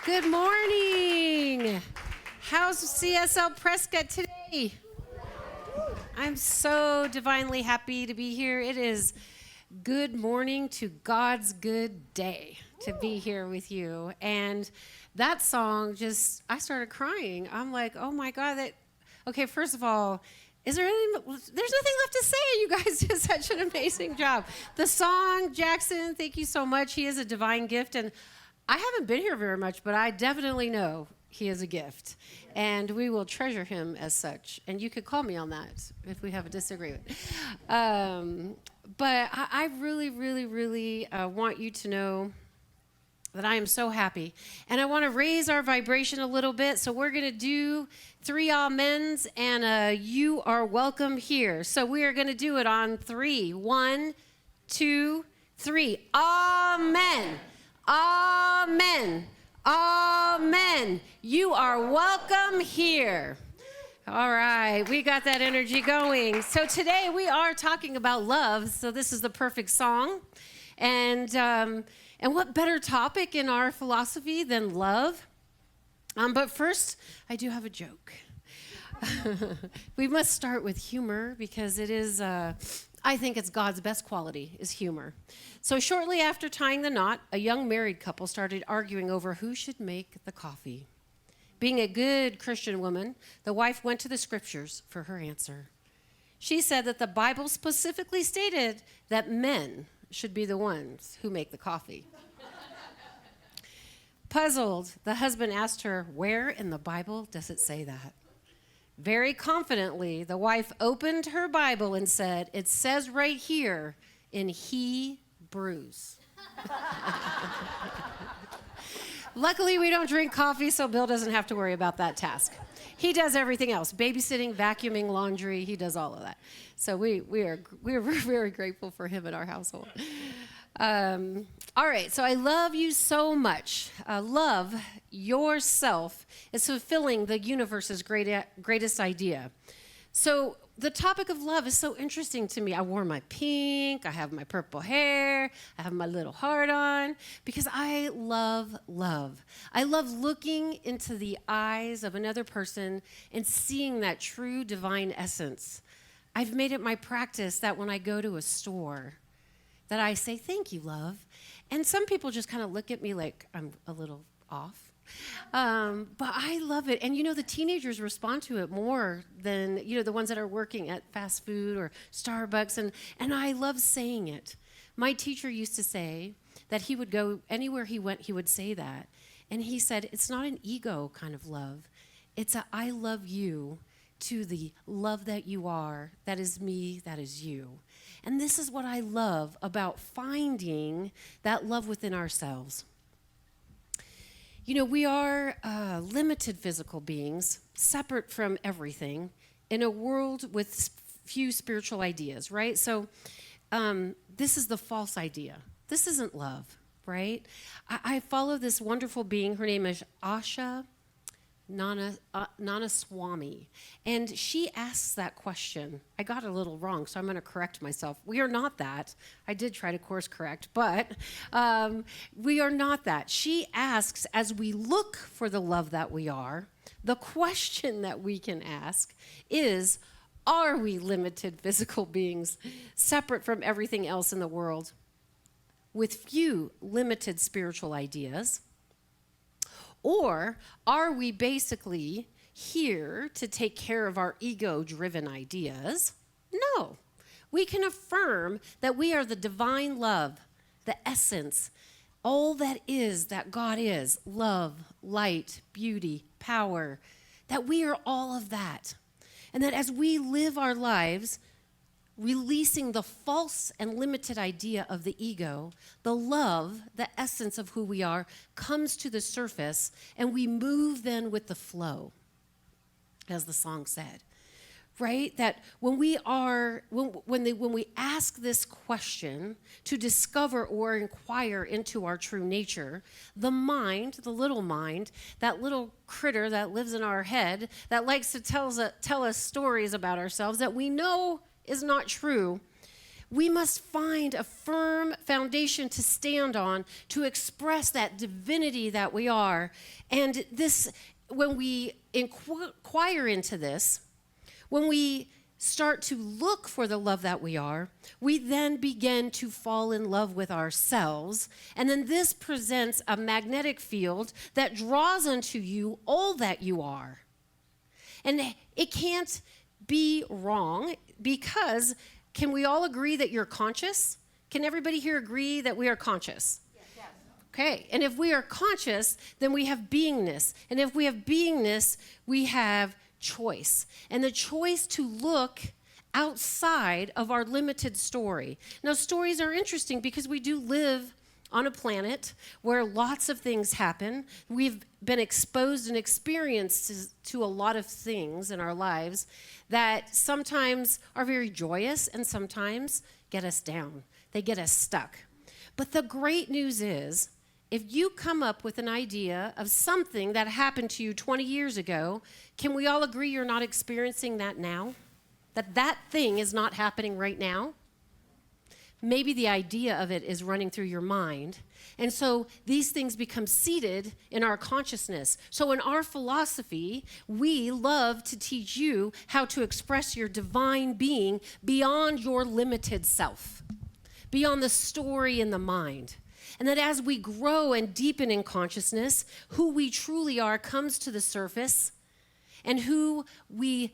Good morning. How's CSL Prescott today? I'm so divinely happy to be here. It is good morning to God's good day to be here with you. And that song I started crying. I'm like, oh my God, okay, first of all, there's nothing left to say. You guys did such an amazing job. The song, Jackson, thank you so much. He is a divine gift. And I haven't been here very much, but I definitely know he is a gift. And we will treasure him as such. And you could call me on that if we have a disagreement. But I really, really, really want you to know that I am so happy. And I want to raise our vibration a little bit. So we're going to do 3 amens and you are welcome here. So we are going to do it on 3. 1, 2, 3. Amen. Amen. Amen. You are welcome here. All right, we got that energy going. So today we are talking about love. So this is the perfect song. And what better topic in our philosophy than love? But first, I do have a joke. We must start with humor because it is, I think it's God's best quality is humor. So shortly after tying the knot, a young married couple started arguing over who should make the coffee. Being a good Christian woman, the wife went to the scriptures for her answer. She said that the Bible specifically stated that men should be the ones who make the coffee. Puzzled, the husband asked her, where in the Bible does it say that? Very confidently, the wife opened her Bible and said, it says right here in Hebrews. Luckily, we don't drink coffee, so Bill doesn't have to worry about that task. He does everything else, babysitting, vacuuming, laundry. He does all of that. So we are very grateful for him in our household. All right, so I love you so much. Love yourself is fulfilling the universe's greatest idea. So the topic of love is so interesting to me. I wore my pink, I have my purple hair, I have my little heart on, because I love love. I love looking into the eyes of another person and seeing that true divine essence. I've made it my practice that when I go to a store, that I say, thank you, love. And some people just kind of look at me like I'm a little off. But I love it. And, the teenagers respond to it more than, the ones that are working at fast food or Starbucks. And I love saying it. My teacher used to say that he would go anywhere he went, he would say that. And he said, it's not an ego kind of love. It's a I love you to the love that you are, that is me, that is you. And this is what I love about finding that love within ourselves. We are limited physical beings, separate from everything, in a world with few spiritual ideas, right? So this is the false idea. This isn't love, right? I follow this wonderful being. Her name is Asha Nanaswamy, and she asks that question. I got it a little wrong, so I'm going to correct myself. We are not that. I did try to course correct, but we are not that. She asks, as we look for the love that we are, the question that we can ask is, are we limited physical beings, separate from everything else in the world, with few limited spiritual ideas? Or are we basically here to take care of our ego-driven ideas? No. We can affirm that we are the divine love, the essence, all that is that God is, love, light, beauty, power, that we are all of that. And that as we live our lives, releasing the false and limited idea of the ego, the love, the essence of who we are, comes to the surface, and we move then with the flow, as the song said, right? That when we ask this question to discover or inquire into our true nature, the mind, the little mind, that little critter that lives in our head, that likes to tell us stories about ourselves that we know is not true, We must find a firm foundation to stand on to express that divinity that we are. And this, when we inquire into this, when we start to look for the love that we are, we then begin to fall in love with ourselves. And then this presents a magnetic field that draws unto you all that you are. And it can't be wrong because, can we all agree that you're conscious? Can everybody here agree that we are conscious? Yes. Okay, and if we are conscious, then we have beingness. And if we have beingness, we have choice. And the choice to look outside of our limited story. Now, stories are interesting because we do live on a planet where lots of things happen. We've been exposed and experienced to a lot of things in our lives that sometimes are very joyous and sometimes get us down. They get us stuck. But the great news is, if you come up with an idea of something that happened to you 20 years ago, can we all agree you're not experiencing that now? That thing is not happening right now? Maybe the idea of it is running through your mind. And so these things become seated in our consciousness. So in our philosophy, we love to teach you how to express your divine being beyond your limited self, beyond the story in the mind. And that as we grow and deepen in consciousness, who we truly are comes to the surface, and who we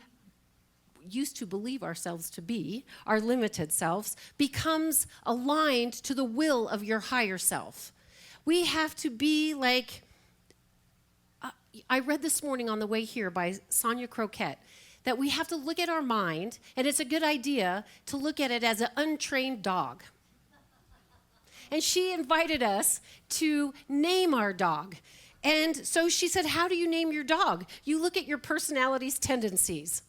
used to believe ourselves to be, our limited selves, becomes aligned to the will of your higher self. We have to be like, I read this morning on the way here by Sonia Croquette, that we have to look at our mind, and it's a good idea to look at it as an untrained dog. And she invited us to name our dog. And so she said, how do you name your dog? You look at your personality's tendencies.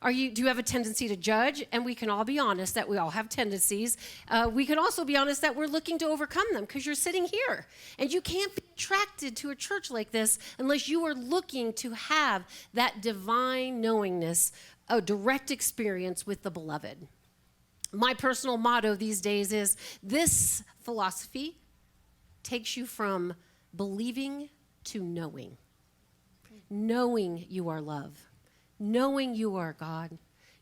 Do you have a tendency to judge? And we can all be honest that we all have tendencies. We can also be honest that we're looking to overcome them because you're sitting here. And you can't be attracted to a church like this unless you are looking to have that divine knowingness, a direct experience with the beloved. My personal motto these days is, this philosophy takes you from believing to knowing. Knowing you are love. Knowing you are God.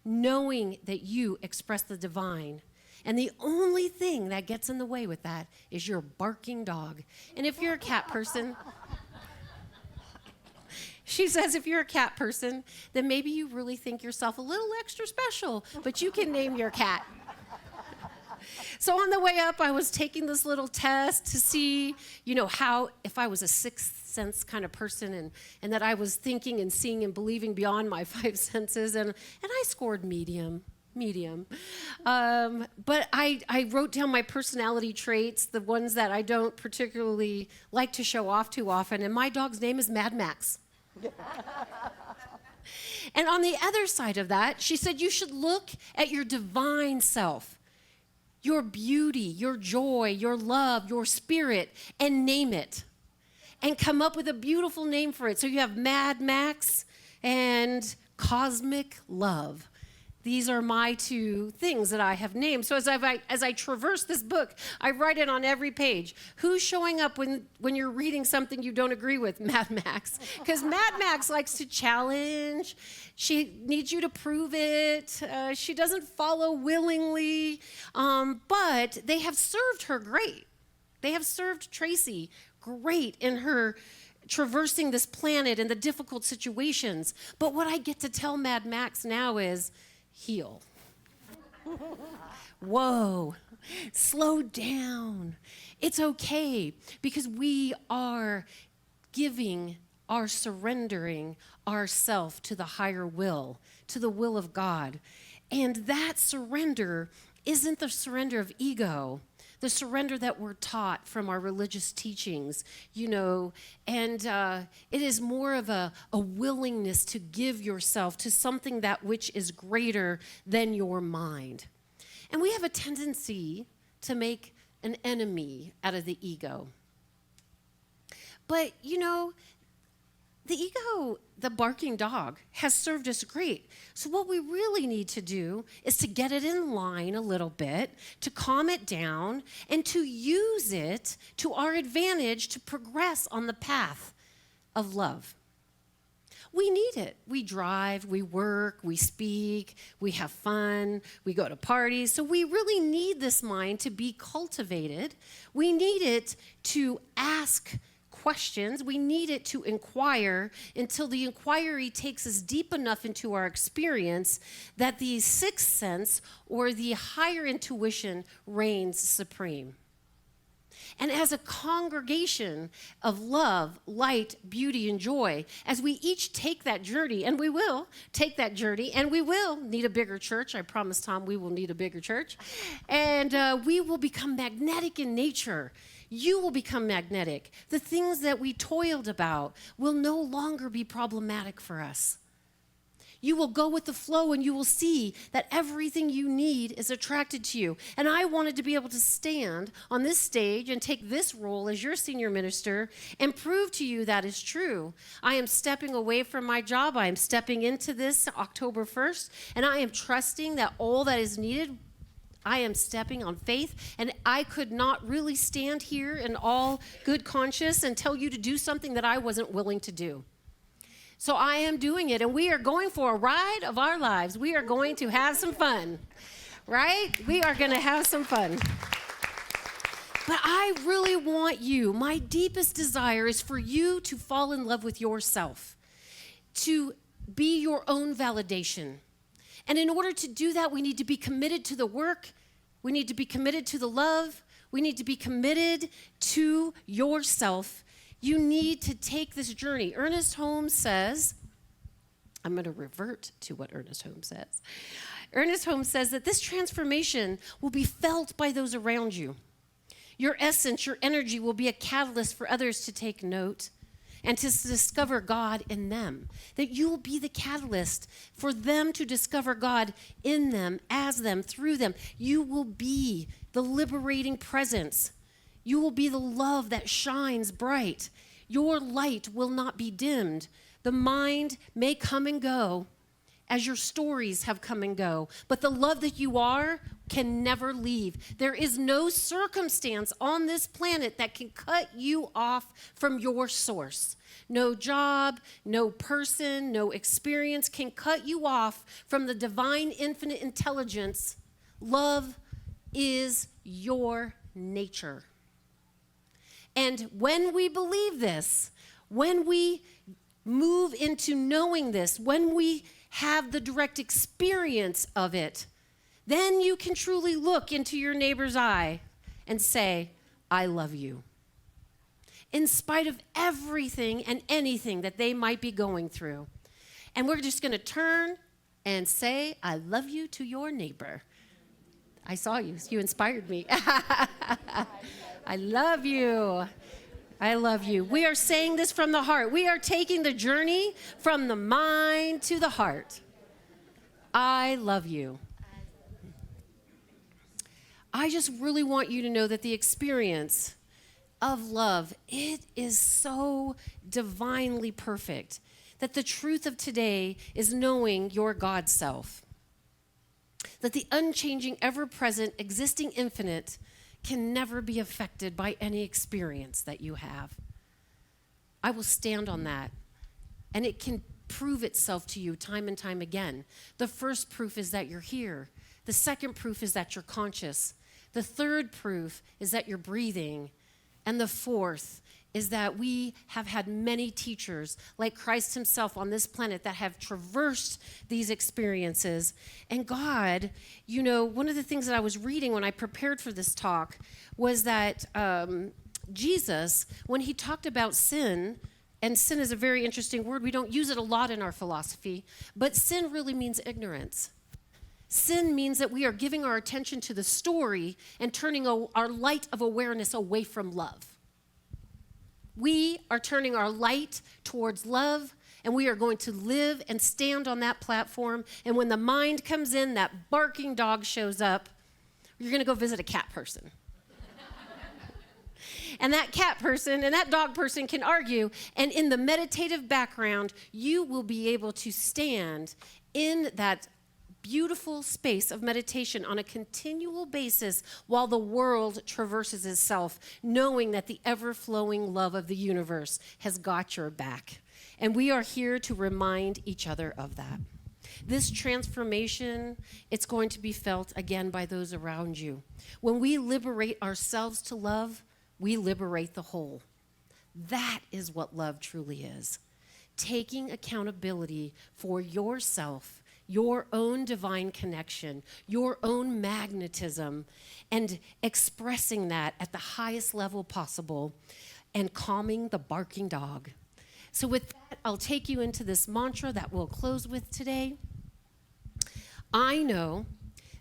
Knowing that you express the divine. And the only thing that gets in the way with that is your barking dog. And if you're a cat person, she says if you're a cat person, then maybe you really think yourself a little extra special, but you can name your cat. So on the way up, I was taking this little test to see, how, if I was a sixth sense kind of person and that I was thinking and seeing and believing beyond my five senses, and I scored medium. But I wrote down my personality traits, the ones that I don't particularly like to show off too often, and my dog's name is Mad Max. And on the other side of that, she said you should look at your divine self, your beauty, your joy, your love, your spirit, and name it. And come up with a beautiful name for it. So you have Mad Max and Cosmic Love. These are my two things that I have named. So as I traverse this book, I write it on every page. Who's showing up when you're reading something you don't agree with? Mad Max. Because Mad Max likes to challenge. She needs you to prove it. She doesn't follow willingly. But they have served her great. They have served Tracey great in her traversing this planet and the difficult situations. But what I get to tell Mad Max now is, heal. Whoa, slow down. It's okay because we are surrendering ourself to the higher will, to the will of God. And that surrender isn't the surrender of ego, the surrender that we're taught from our religious teachings, and it is more of a willingness to give yourself to something that which is greater than your mind. And we have a tendency to make an enemy out of the ego. But, the ego, the barking dog, has served us great. So what we really need to do is to get it in line a little bit, to calm it down, and to use it to our advantage to progress on the path of love. We need it. We drive, we work, we speak, we have fun, we go to parties. So we really need this mind to be cultivated. We need it to ask questions. We need it to inquire until the inquiry takes us deep enough into our experience that the sixth sense or the higher intuition reigns supreme. And as a congregation of love, light, beauty, and joy, as we each take that journey, and we will take that journey, and we will need a bigger church. I promise Tom we will need a bigger church. And we will become magnetic in nature. You will become magnetic. The things that we toiled about will no longer be problematic for us. You will go with the flow and you will see that everything you need is attracted to you. And I wanted to be able to stand on this stage and take this role as your senior minister and prove to you that is true. I am stepping away from my job. I am stepping into this October 1st, and I am trusting that all that is needed, I am stepping on faith, and I could not really stand here in all good conscience and tell you to do something that I wasn't willing to do. So I am doing it, and we are going for a ride of our lives. We are going to have some fun, right? We are going to have some fun. But I really want you, my deepest desire is for you to fall in love with yourself, to be your own validation. And in order to do that, we need to be committed to the work. We need to be committed to the love. We need to be committed to yourself. You need to take this journey. Ernest Holmes says, I'm going to revert to what Ernest Holmes says. Ernest Holmes says that this transformation will be felt by those around you. Your essence, your energy will be a catalyst for others to take note and to discover God in them. That you will be the catalyst for them to discover God in them, as them, through them. You will be the liberating presence. You will be the love that shines bright. Your light will not be dimmed. The mind may come and go as your stories have come and go, but the love that you are can never leave. There is no circumstance on this planet that can cut you off from your source. No job, no person, no experience can cut you off from the divine infinite intelligence. Love is your nature. And when we believe this, when we move into knowing this, when we have the direct experience of it, then you can truly look into your neighbor's eye and say, I love you. In spite of everything and anything that they might be going through. And we're just going to turn and say, I love you to your neighbor. I saw you. You inspired me. I love you. I love you. We are saying this from the heart. We are taking the journey from the mind to the heart. I love you. I just really want you to know that the experience of love, it is so divinely perfect that the truth of today is knowing your God self. That the unchanging, ever-present, existing infinite can never be affected by any experience that you have. I will stand on that, and it can prove itself to you time and time again. The first proof is that you're here. The second proof is that you're conscious. The third proof is that you're breathing. And the fourth is that we have had many teachers like Christ himself on this planet that have traversed these experiences. And God, you know, one of the things that I was reading when I prepared for this talk was that Jesus, when he talked about sin, and sin is a very interesting word. We don't use it a lot in our philosophy, but sin really means ignorance. Sin means that we are giving our attention to the story and turning our light of awareness away from love. We are turning our light towards love, and we are going to live and stand on that platform. And when the mind comes in, that barking dog shows up, you're going to go visit a cat person. And that cat person and that dog person can argue. And in the meditative background, you will be able to stand in that beautiful space of meditation on a continual basis while the world traverses itself, knowing that the ever-flowing love of the universe has got your back. And we are here to remind each other of that. This transformation, it's going to be felt again by those around you. When we liberate ourselves to love, we liberate the whole. That is what love truly is. Taking accountability for yourself, your own divine connection, your own magnetism, and expressing that at the highest level possible and calming the barking dog. So with that, I'll take you into this mantra that we'll close with today. I know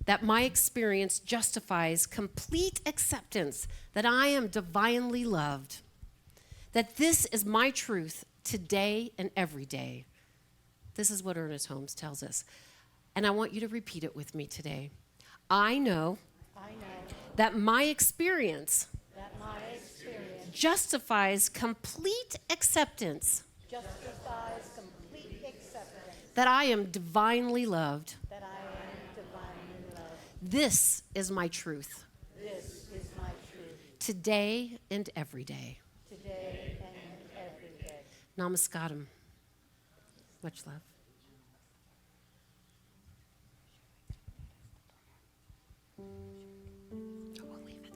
that my experience justifies complete acceptance that I am divinely loved, that this is my truth today and every day. This is what Ernest Holmes tells us. And I want you to repeat it with me today. I know that my experience justifies complete acceptance that I am divinely loved. This is my truth. Today and every day. Namaskaram. Much love. We'll leave it.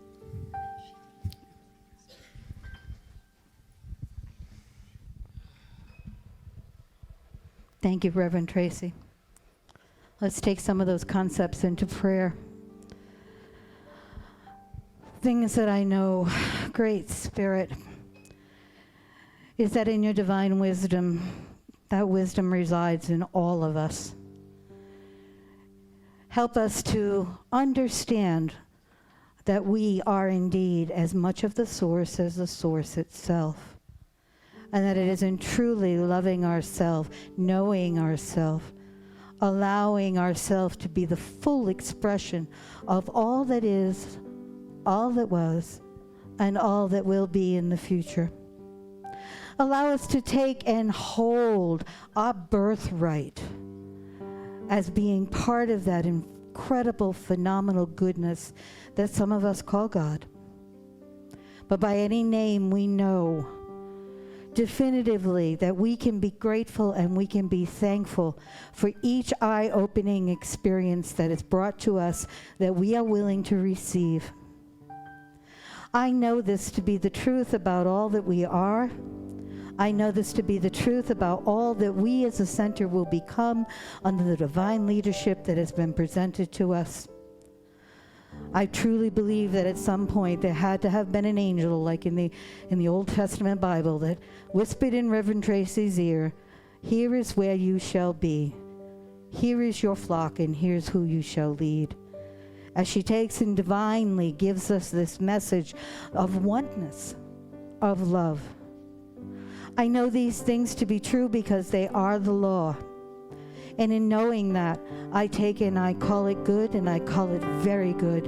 Thank you, Reverend Tracey. Let's take some of those concepts into prayer. Things that I know, Great Spirit, is that in your divine wisdom, that wisdom resides in all of us. Help us to understand that we are indeed as much of the source as the source itself. And that it is in truly loving ourselves, knowing ourselves, allowing ourselves to be the full expression of all that is, all that was, and all that will be in the future. Allow us to take and hold our birthright as being part of that incredible, phenomenal goodness that some of us call God. But by any name we know definitively that we can be grateful and we can be thankful for each eye-opening experience that is brought to us that we are willing to receive. I know this to be the truth about all that we are. I know this to be the truth about all that we as a center will become under the divine leadership that has been presented to us. I truly believe that at some point there had to have been an angel, like in the Old Testament Bible, that whispered in Reverend Tracey's ear, "Here is where you shall be. Here is your flock, and here's who you shall lead." As she takes and divinely gives us this message of oneness, of love. I know these things to be true because they are the law. And in knowing that, I take and I call it good, and I call it very good,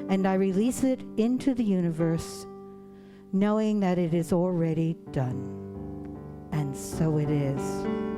and I release it into the universe, knowing that it is already done. And so it is.